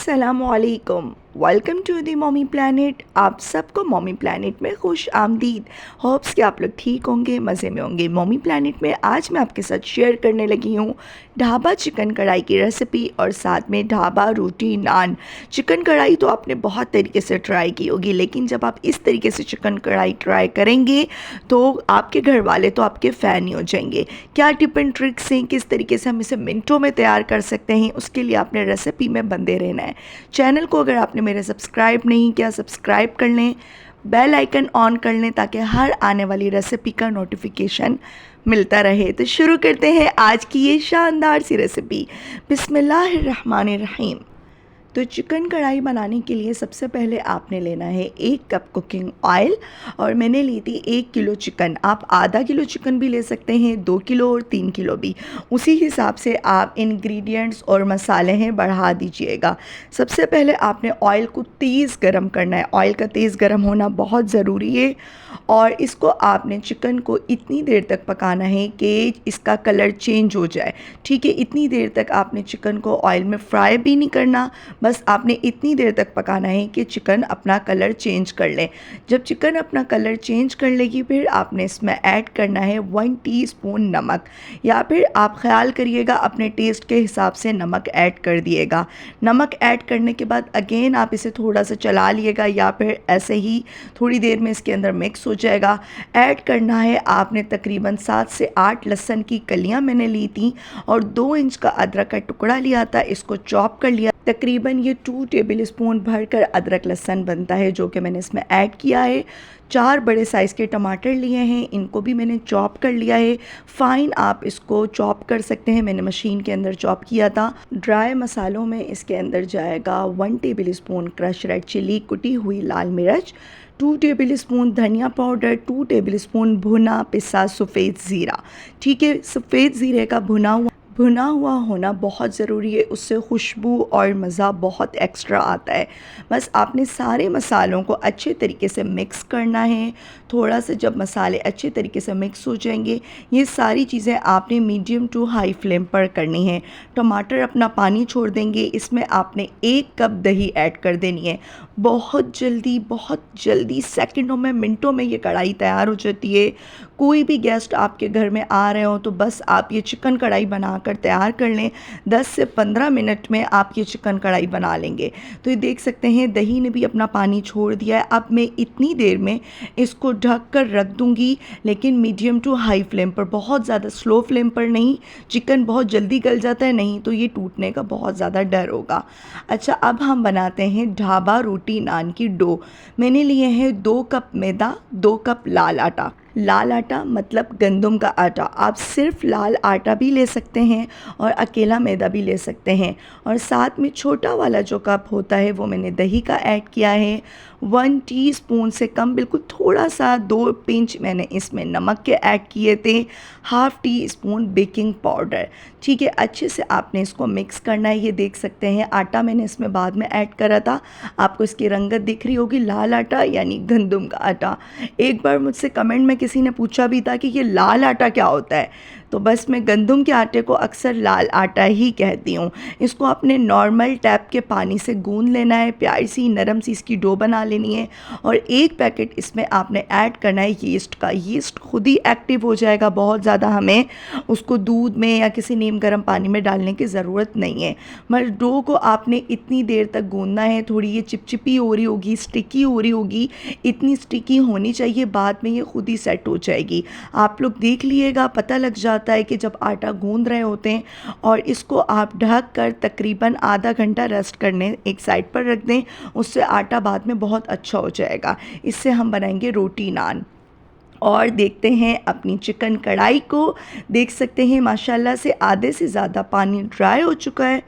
अस्सलामुअलैकुम, welcome to the Mommy Planet. आप सबको मॉमी प्लानट में खुश आमदीद। होप्स कि आप लोग ठीक होंगे, मज़े में होंगे। मॉमी प्लानट में आज मैं आपके साथ शेयर करने लगी हूँ ढाबा चिकन कढ़ाई की रेसिपी और साथ में ढाबा रोटी नान। चिकन कढ़ाई तो आपने बहुत तरीके से ट्राई की होगी, लेकिन जब आप इस तरीके से चिकन कढ़ाई ट्राई करेंगे तो आपके घर वाले तो आपके फ़ैन ही हो जाएंगे। क्या टिप एंड ट्रिक्स हैं, किस तरीके से हम इसे मिनटों में तैयार कर सकते हैं, उसके लिए आपने रेसिपी में बंदे रहना है। चैनल को अगर आपने मेरे सब्सक्राइब नहीं किया, सब्सक्राइब कर लें, बेल आइकन ऑन कर लें ताकि हर आने वाली रेसिपी का नोटिफिकेशन मिलता रहे। तो शुरू करते हैं आज की ये शानदार सी रेसिपी। बिस्मिल्लाहिर्रहमानिर्रहीम। तो चिकन कढ़ाई बनाने के लिए सबसे पहले आपने लेना है 1 कप कुकिंग ऑयल, और मैंने ली थी 1 किलो चिकन। आप आधा किलो चिकन भी ले सकते हैं, 2 किलो और 3 किलो भी। उसी हिसाब से आप इंग्रेडिएंट्स और मसाले हैं बढ़ा दीजिएगा। सबसे पहले आपने ऑयल को तेज़ गरम करना है। ऑयल का तेज़ गरम होना बहुत ज़रूरी है, और इसको आपने चिकन को इतनी देर तक पकाना है कि इसका कलर चेंज हो जाए। ठीक है, इतनी देर तक आपने चिकन को ऑयल में फ्राई भी नहीं करना, बस आपने इतनी देर तक पकाना है कि चिकन अपना कलर चेंज कर ले। जब चिकन अपना कलर चेंज कर लेगी, फिर आपने इसमें ऐड करना है 1 टीस्पून नमक, या फिर आप ख्याल करिएगा अपने टेस्ट के हिसाब से नमक ऐड कर दिएगा। नमक ऐड करने के बाद अगेन आप इसे थोड़ा सा चला लिएगा, या फिर ऐसे ही थोड़ी देर में इसके अंदर मिक्स हो जाएगा। ऐड करना है आपने तकरीबन 7 से 8 लहसुन की कलियाँ मैंने ली थी, और 2 इंच का अदरक का टुकड़ा लिया था, इसको चॉप कर लिया। तकरीबन ये 2 टेबल स्पून भरकर अदरक लहसुन बनता है, जो कि मैंने इसमें ऐड किया है। 4 बड़े साइज़ के टमाटर लिए हैं, इनको भी मैंने चॉप कर लिया है। फ़ाइन आप इसको चॉप कर सकते हैं, मैंने मशीन के अंदर चॉप किया था। ड्राई मसालों में इसके अंदर जाएगा 1 tablespoon crush red chilli, कुटी हुई लाल मिर्च, 2 टेबल स्पून धनिया पाउडर, 2 टेबल स्पून भुना पिसा सफ़ेद ज़ीरा। ठीक है, सफ़ेद ज़ीरे का भुना हुआ होना बहुत ज़रूरी है, उससे खुशबू और मज़ा बहुत एक्स्ट्रा आता है। बस आपने सारे मसालों को अच्छे तरीके से मिक्स करना है। थोड़ा सा जब मसाले अच्छे तरीके से मिक्स हो जाएंगे, ये सारी चीज़ें आपने मीडियम टू हाई फ्लेम पर करनी है। टमाटर अपना पानी छोड़ देंगे, इसमें आपने 1 कप दही ऐड कर देनी है। बहुत जल्दी सेकंडों में, मिनटों में ये कढ़ाई तैयार हो जाती है। कोई भी गेस्ट आपके घर में आ रहे हो तो बस आप ये चिकन कढ़ाई बनाकर तैयार कर लें। 10 से 15 मिनट में आप ये चिकन कढ़ाई बना लेंगे। तो ये देख सकते हैं दही ने भी अपना पानी छोड़ दिया है। अब मैं इतनी देर में इसको ढक कर रख दूँगी, लेकिन मीडियम टू हाई फ्लेम पर, बहुत ज़्यादा स्लो फ्लेम पर नहीं। चिकन बहुत जल्दी गल जाता है, नहीं तो ये टूटने का बहुत ज़्यादा डर होगा। अच्छा, अब हम बनाते हैं ढाबा रोटी नान की डो। मैंने लिए हैं 2 कप मैदा, 2 कप लाल आटा। लाल आटा मतलब गंदम का आटा। आप सिर्फ लाल आटा भी ले सकते हैं और अकेला मैदा भी ले सकते हैं। और साथ में छोटा वाला जो कप होता है वो मैंने दही का ऐड किया है। 1 टीस्पून से कम, बिल्कुल थोड़ा सा 2 पिंच मैंने इसमें नमक के ऐड किए थे। Half tea spoon baking powder. ठीक है, अच्छे से आपने इसको मिक्स करना है। ये देख सकते हैं आटा मैंने इसमें बाद में ऐड करा था, आपको इसकी रंगत दिख रही होगी। लाल आटा यानी गंदम का आटा। एक बार मुझसे कमेंट में किसी ने पूछा भी था कि ये लाल आटा क्या होता है, तो बस मैं गंदम के आटे को अक्सर लाल आटा ही कहती हूँ। इसको अपने नॉर्मल टैप के पानी से गूंद लेना है, प्यारी सी नरम सी इसकी डो बना लेनी है। और 1 पैकेट इसमें आपने ऐड करना है यीस्ट का। यीस्ट खुद ही एक्टिव हो जाएगा, बहुत ज़्यादा हमें उसको दूध में या किसी नीम गर्म पानी में डालने की ज़रूरत नहीं है। मगर डो को आपने इतनी देर तक गूंदना है, थोड़ी ये चिपचिपी हो रही होगी, स्टिकी हो रही होगी, इतनी स्टिकी होनी चाहिए, बाद में ये खुद ही सेट हो जाएगी। आप लोग देख लीजिएगा, पता लग जाता है कि जब आटा गूंद रहे होते हैं। और इसको आप ढक कर तकरीबन आधा घंटा रेस्ट करने एक साइड पर रख दें, उससे आटा बाद में बहुत अच्छा हो जाएगा। इससे हम बनाएंगे रोटी नान। और देखते हैं अपनी चिकन कढ़ाई को, देख सकते हैं माशाल्लाह से आधे से ज़्यादा पानी ड्राई हो चुका है,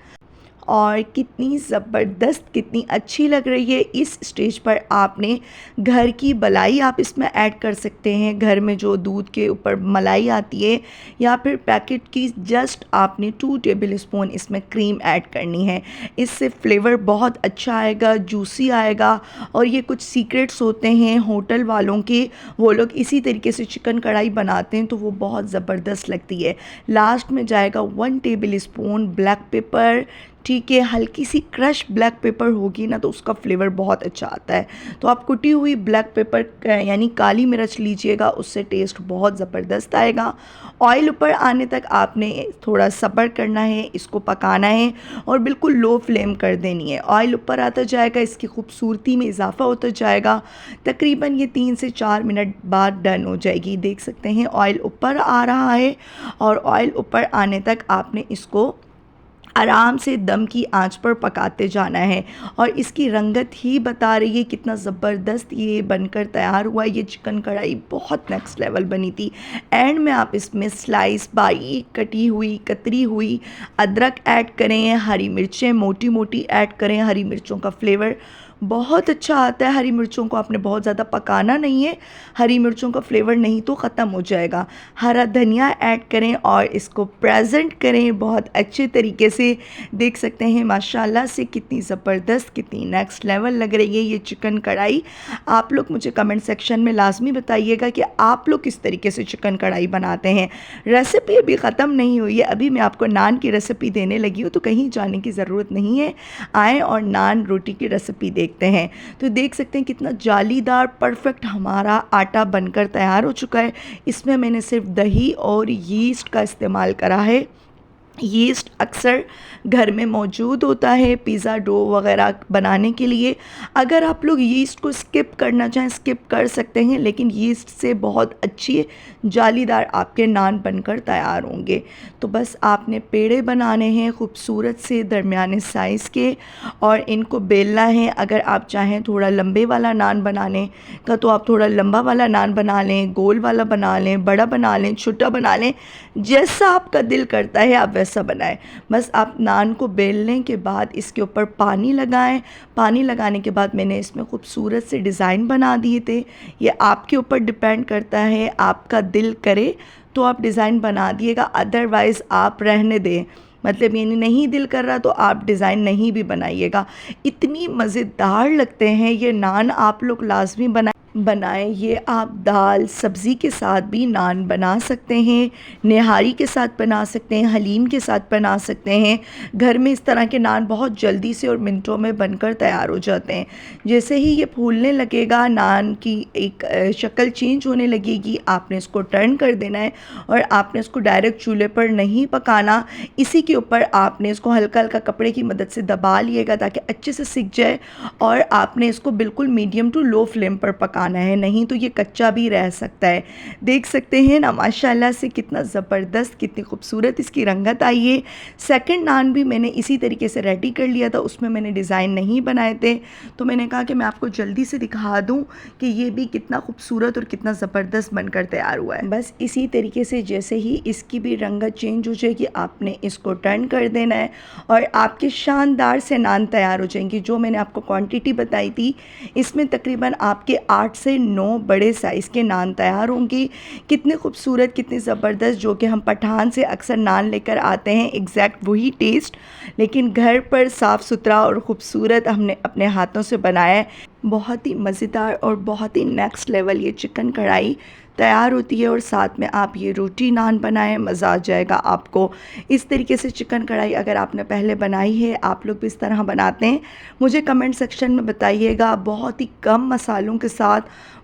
और कितनी ज़बरदस्त, कितनी अच्छी लग रही है। इस स्टेज पर आपने घर की मलाई आप इसमें ऐड कर सकते हैं, घर में जो दूध के ऊपर मलाई आती है, या फिर पैकेट की जस्ट आपने 2 टेबल स्पून इसमें क्रीम ऐड करनी है। इससे फ्लेवर बहुत अच्छा आएगा, जूसी आएगा। और ये कुछ सीक्रेट्स होते हैं होटल वालों के, वो लोग इसी तरीके से चिकन कढ़ाई बनाते हैं तो वो बहुत ज़बरदस्त लगती है। लास्ट में जाएगा 1 टेबल स्पून ब्लैक पेपर, ठीक है, हल्की सी क्रश ब्लैक पेपर होगी ना तो उसका फ्लेवर बहुत अच्छा आता है। तो आप कुटी हुई ब्लैक पेपर यानी काली मिर्च लीजिएगा, उससे टेस्ट बहुत ज़बरदस्त आएगा। ऑयल ऊपर आने तक आपने थोड़ा सब्र करना है, इसको पकाना है और बिल्कुल लो फ्लेम कर देनी है। ऑयल ऊपर आता जाएगा, इसकी खूबसूरती में इजाफा होता जाएगा। तकरीबन ये 3 से 4 मिनट बाद डन हो जाएगी। देख सकते हैं ऑयल ऊपर आ रहा है और ऑयल ऊपर आने तक आपने इसको आराम से दम की आंच पर पकाते जाना है और इसकी रंगत ही बता रही है कितना ज़बरदस्त ये बनकर तैयार हुआ। ये चिकन कढ़ाई बहुत नेक्स्ट लेवल बनी थी। एंड में आप इसमें स्लाइस बारीक कटी हुई कतरी हुई अदरक ऐड करें, हरी मिर्चें मोटी मोटी ऐड करें। हरी मिर्चों का फ्लेवर बहुत अच्छा आता है। हरी मिर्चों को आपने बहुत ज़्यादा पकाना नहीं है, हरी मिर्चों का फ्लेवर नहीं तो ख़त्म हो जाएगा। हरा धनिया ऐड करें और इसको प्रेजेंट करें बहुत अच्छे तरीके से। देख सकते हैं माशाल्लाह से कितनी ज़बरदस्त, कितनी नेक्स्ट लेवल लग रही है ये चिकन कढ़ाई। आप लोग मुझे कमेंट सेक्शन में लाजमी बताइएगा कि आप लोग किस तरीके से चिकन कढ़ाई बनाते हैं। रेसिपी अभी ख़त्म नहीं हुई है, अभी मैं आपको नान की रेसिपी देने लगी हूँ, तो कहीं जाने की ज़रूरत नहीं है। आएँ और नान रोटी की रेसिपी देखते हैं। तो देख सकते हैं कितना जालीदार परफेक्ट हमारा आटा बनकर तैयार हो चुका है। इसमें मैंने सिर्फ दही और यीस्ट का इस्तेमाल करा है। यीस्ट अक्सर घर में मौजूद होता है पिज़्ज़ा डो वगैरह बनाने के लिए। अगर आप लोग यीस्ट को स्किप करना चाहें स्किप कर सकते हैं, लेकिन यीस्ट से बहुत अच्छी जालीदार आपके नान बनकर तैयार होंगे। तो बस आपने पेड़े बनाने हैं खूबसूरत से दरमियाने साइज़ के और इनको बेलना है। अगर आप चाहें थोड़ा लंबे वाला नान बनाने का तो आप थोड़ा लंबा वाला नान बना लें, गोल वाला बना लें, बड़ा बना लें, छोटा बना लें, जैसा आपका दिल करता है आप वैसा बनाएं। बस आप नान को बेलने के बाद इसके ऊपर पानी लगाएं। पानी लगाने के बाद मैंने इसमें खूबसूरत से डिज़ाइन बना दिए थे। ये आपके ऊपर डिपेंड करता है, आपका दिल करे तो आप डिज़ाइन बना दिएगा, अदरवाइज़ आप रहने दें। मतलब ये नहीं दिल कर रहा तो आप डिज़ाइन नहीं भी बनाइएगा। इतनी मज़ेदार लगते हैं ये नान, आप लोग लाजमी बनाएं। ये आप दाल सब्ज़ी के साथ भी नान बना सकते हैं, निहारी के साथ बना सकते हैं, हलीम के साथ बना सकते हैं। घर में इस तरह के नान बहुत जल्दी से और मिनटों में बनकर तैयार हो जाते हैं। जैसे ही ये फूलने लगेगा, नान की एक शक्ल चेंज होने लगेगी, आपने इसको टर्न कर देना है और आपने इसको डायरेक्ट चूल्हे पर नहीं पकाना। इसी के ऊपर आपने इसको हल्का हल्का कपड़े की मदद से दबा लिएगा ताकि अच्छे से सिक जाए और आपने इसको बिल्कुल मीडियम टू लो फ्लेम पर पकाना है, नहीं तो ये कच्चा भी रह सकता है। देख सकते हैं ना माशाल्लाह से कितना ज़बरदस्त, कितनी खूबसूरत इसकी रंगत आई है। सेकंड नान भी मैंने इसी तरीके से रेडी कर लिया था, उसमें मैंने डिज़ाइन नहीं बनाए थे, तो मैंने कहा कि मैं आपको जल्दी से दिखा दूं कि ये भी कितना खूबसूरत और कितना ज़बरदस्त बनकर तैयार हुआ है। बस इसी तरीके से जैसे ही इसकी भी रंगत चेंज हो जाएगी आपने इसको टर्न कर देना है और आपके शानदार से नान तैयार हो जाएंगे। जो मैंने आपको क्वांटिटी बताई थी इसमें तकरीबन आपके 8 से 9 बड़े साइज़ के नान तैयार होंगे। कितने खूबसूरत, कितने ज़बरदस्त, जो कि हम पठान से अक्सर नान लेकर आते हैं, एग्जैक्ट वही टेस्ट, लेकिन घर पर साफ़ सुथरा और ख़ूबसूरत हमने अपने हाथों से बनाया है। बहुत ही मज़ेदार और बहुत ही नेक्स्ट लेवल ये चिकन कढ़ाई तैयार होती है और साथ में आप ये रोटी नान बनाएं, मज़ा आ जाएगा आपको। इस तरीके से चिकन कढ़ाई अगर आपने पहले बनाई है, आप लोग भी इस तरह बनाते हैं, मुझे कमेंट सेक्शन में बताइएगा। बहुत ही कम मसालों के साथ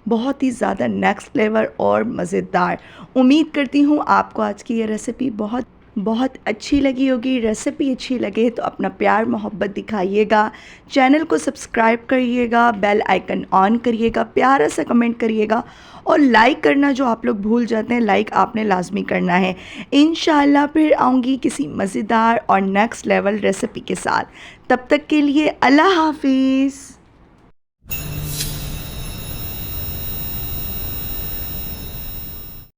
बहुत ही ज़्यादा नेक्स्ट लेवल और मज़ेदार। उम्मीद करती हूँ आपको आज की ये रेसिपी बहुत बहुत अच्छी लगी होगी। रेसिपी अच्छी लगे तो अपना प्यार मोहब्बत दिखाइएगा, चैनल को सब्सक्राइब करिएगा, बेल आइकन ऑन करिएगा, प्यारा सा कमेंट करिएगा और लाइक करना जो आप लोग भूल जाते हैं, लाइक आपने लाजमी करना है। इंशाल्लाह फिर आऊँगी किसी मज़ेदार और नेक्स्ट लेवल रेसिपी के साथ। तब तक के लिए अल्लाह हाफिज़।